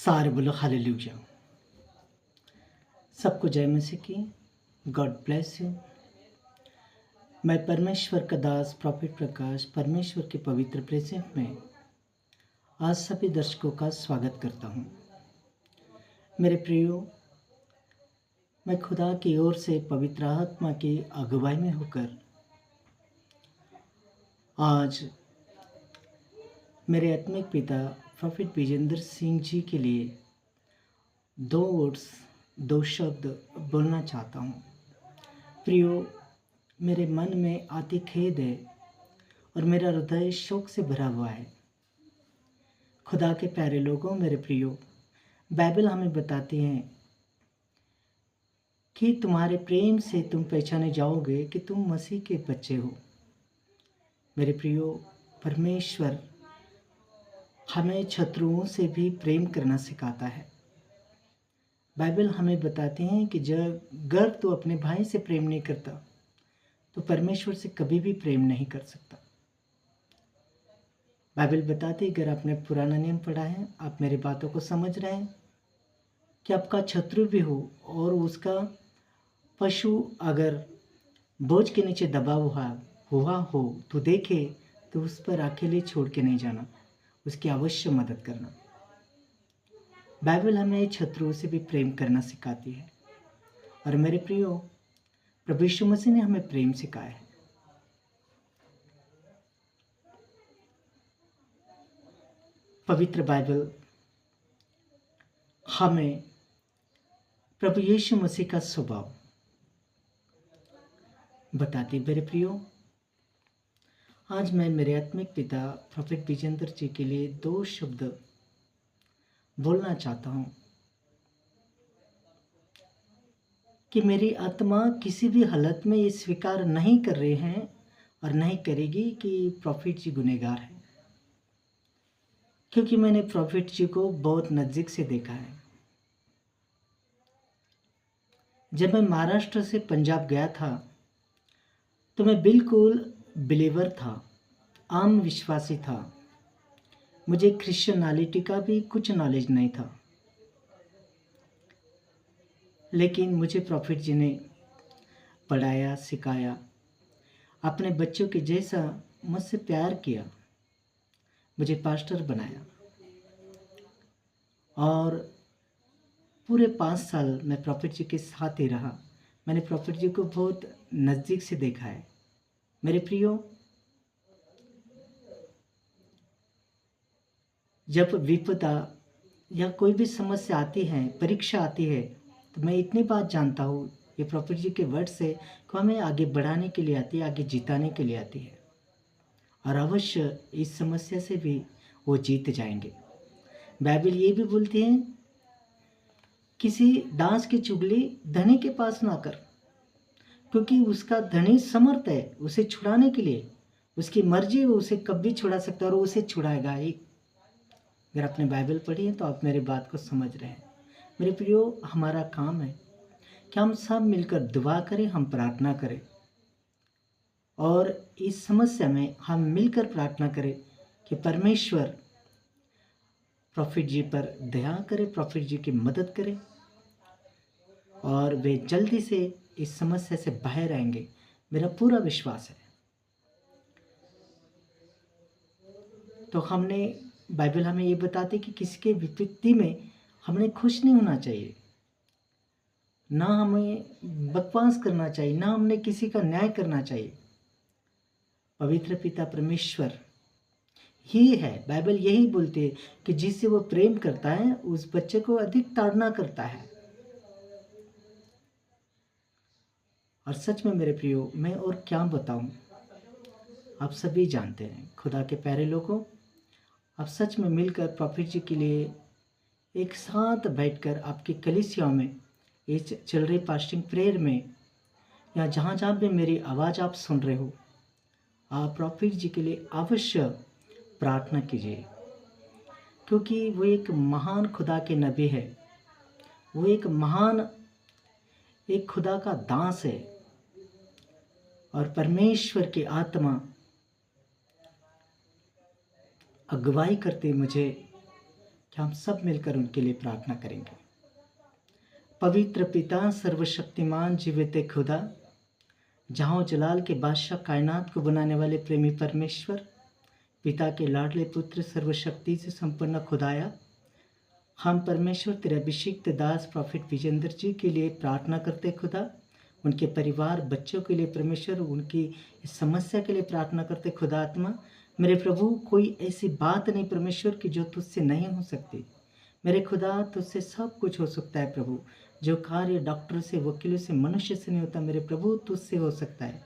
सारे बोलो हालेलुया। सबको जय मसीह की। God bless you. मैं परमेश्वर का दास प्रॉफिट प्रकाश परमेश्वर के पवित्र प्रेजेंट में आज सभी दर्शकों का स्वागत करता हूँ। मेरे प्रियो, मैं खुदा की ओर से पवित्र आत्मा की अगुवाई में होकर आज मेरे आत्मिक पिता प्रॉफिट विजेंद्र सिंह जी के लिए दो शब्द बोलना चाहता हूँ। प्रियो, मेरे मन में आती खेद है और मेरा हृदय शोक से भरा हुआ है। खुदा के प्यारे लोगों, मेरे प्रियो, बाइबल हमें बताती है कि तुम्हारे प्रेम से तुम पहचाने जाओगे कि तुम मसीह के बच्चे हो। मेरे प्रियो, परमेश्वर हमें शत्रुओं से भी प्रेम करना सिखाता है। बाइबल हमें बताते हैं कि अगर तू अपने भाई से प्रेम नहीं करता तो परमेश्वर से कभी भी प्रेम नहीं कर सकता। बाइबल बताती, अगर आपने पुराना नियम पढ़ा है, आप मेरी बातों को समझ रहे हैं कि आपका शत्रु भी हो और उसका पशु अगर बोझ के नीचे दबा हुआ हो तो देखे तो उस पर अकेले छोड़ के नहीं जाना, उसकी अवश्य मदद करना। बाइबल हमें शत्रुओं से भी प्रेम करना सिखाती है। और मेरे प्रियो, प्रभु यीशु मसीह ने हमें प्रेम सिखाया है। पवित्र बाइबल हमें प्रभु यीशु मसीह का स्वभाव बताती। मेरे प्रियो, आज मैं मेरे आत्मिक पिता प्रॉफिट विजेंद्र जी के लिए दो शब्द बोलना चाहता हूँ कि मेरी आत्मा किसी भी हालत में ये स्वीकार नहीं कर रहे हैं और नहीं करेगी कि प्रॉफिट जी गुनहगार हैं, क्योंकि मैंने प्रॉफिट जी को बहुत नज़दीक से देखा है। जब मैं महाराष्ट्र से पंजाब गया था तो मैं बिल्कुल बिलीवर था, आम विश्वासी था। मुझे क्रिश्चियनिटी का भी कुछ नॉलेज नहीं था, लेकिन मुझे प्रॉफिट जी ने पढ़ाया, सिखाया, अपने बच्चों के जैसा मुझसे प्यार किया, मुझे पास्टर बनाया और पूरे 5 साल मैं प्रॉफिट जी के साथ ही रहा। मैंने प्रॉफिट जी को बहुत नज़दीक से देखा है। मेरे प्रियो, जब विपदा या कोई भी समस्या आती है, परीक्षा आती है, तो मैं इतनी बात जानता हूँ, ये प्रॉफिट जी के वर्ड से कि हमें आगे बढ़ाने के लिए आती है, आगे जिताने के लिए आती है और अवश्य इस समस्या से भी वो जीत जाएंगे। बाइबल ये भी बोलती है, किसी दास की चुगली धनी के पास ना कर, क्योंकि उसका धनी समर्थ है उसे छुड़ाने के लिए, उसकी मर्जी वो उसे कब भी छुड़ा सकता है और उसे छुड़ाएगा ही। अगर आपने बाइबल पढ़ी है तो आप मेरी बात को समझ रहे हैं। मेरे प्रियो, हमारा काम है कि हम सब मिलकर दुआ करें, हम प्रार्थना करें और इस समस्या में हम मिलकर प्रार्थना करें कि परमेश्वर प्रॉफिट जी पर दया करे, प्रॉफिट जी की मदद करे और वे जल्दी से इस समस्या से बाहर आएंगे। मेरा पूरा विश्वास है। तो बाइबल हमें ये बताती कि किसी के विपत्ति में हमने खुश नहीं होना चाहिए, ना हमें बकवास करना चाहिए, ना हमने किसी का न्याय करना चाहिए। पवित्र पिता परमेश्वर ही है, बाइबल यही बोलती है कि जिससे वो प्रेम करता है उस बच्चे को अधिक ताड़ना करता है। और सच में मेरे प्रियो, मैं और क्या बताऊं, आप सभी जानते हैं। खुदा के प्यारे लोगों, आप सच में मिलकर प्रॉफिट जी के लिए एक साथ बैठकर आपकी कलीसिया में इस चल रही फास्टिंग प्रेयर में या जहाँ जहाँ भी मेरी आवाज़ आप सुन रहे हो, आप प्रॉफिट जी के लिए अवश्य प्रार्थना कीजिए, क्योंकि वो एक महान खुदा के नबी है, वो एक खुदा का दास है और परमेश्वर की आत्मा अगुवाई करते मुझे कि हम सब मिलकर उनके लिए प्रार्थना करेंगे। पवित्र पिता, सर्वशक्तिमान जीवित खुदा, जहाँ जलाल के बादशाह, कायनात को बनाने वाले प्रेमी परमेश्वर, पिता के लाडले पुत्र, सर्वशक्ति से संपन्न खुदाया, हम परमेश्वर तेरे अभिषिक्त दास प्रॉफिट विजेंद्र जी के लिए प्रार्थना करते खुदा, उनके परिवार, बच्चों के लिए परमेश्वर, उनकी इस समस्या के लिए प्रार्थना करते खुदा आत्मा। मेरे प्रभु, कोई ऐसी बात नहीं परमेश्वर की जो तुझसे नहीं हो सकती। मेरे खुदा, तुझसे सब कुछ हो सकता है प्रभु। जो कार्य डॉक्टर से, वकीलों से, मनुष्य से नहीं होता, मेरे प्रभु तुझसे हो सकता है।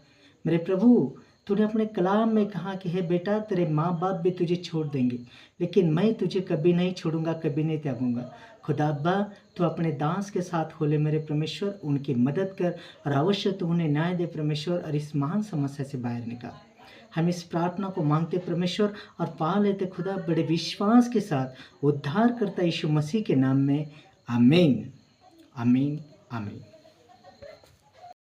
मेरे प्रभु, तूने अपने कलाम में कहा कि हे बेटा, तेरे माँ बाप भी तुझे छोड़ देंगे, लेकिन मैं तुझे कभी नहीं छोड़ूंगा, कभी नहीं त्यागूंगा। खुदा अब्बा, तो अपने दास के साथ हो ले मेरे परमेश्वर, उनकी मदद कर और अवश्य तो उन्हें न्याय दे परमेश्वर, और इस महान समस्या से बाहर निकाल। हम इस प्रार्थना को मांगते परमेश्वर और पा लेते खुदा बड़े विश्वास के साथ, उद्धार करता यीशु मसीह के नाम में। आमीन, आमीन, आमीन।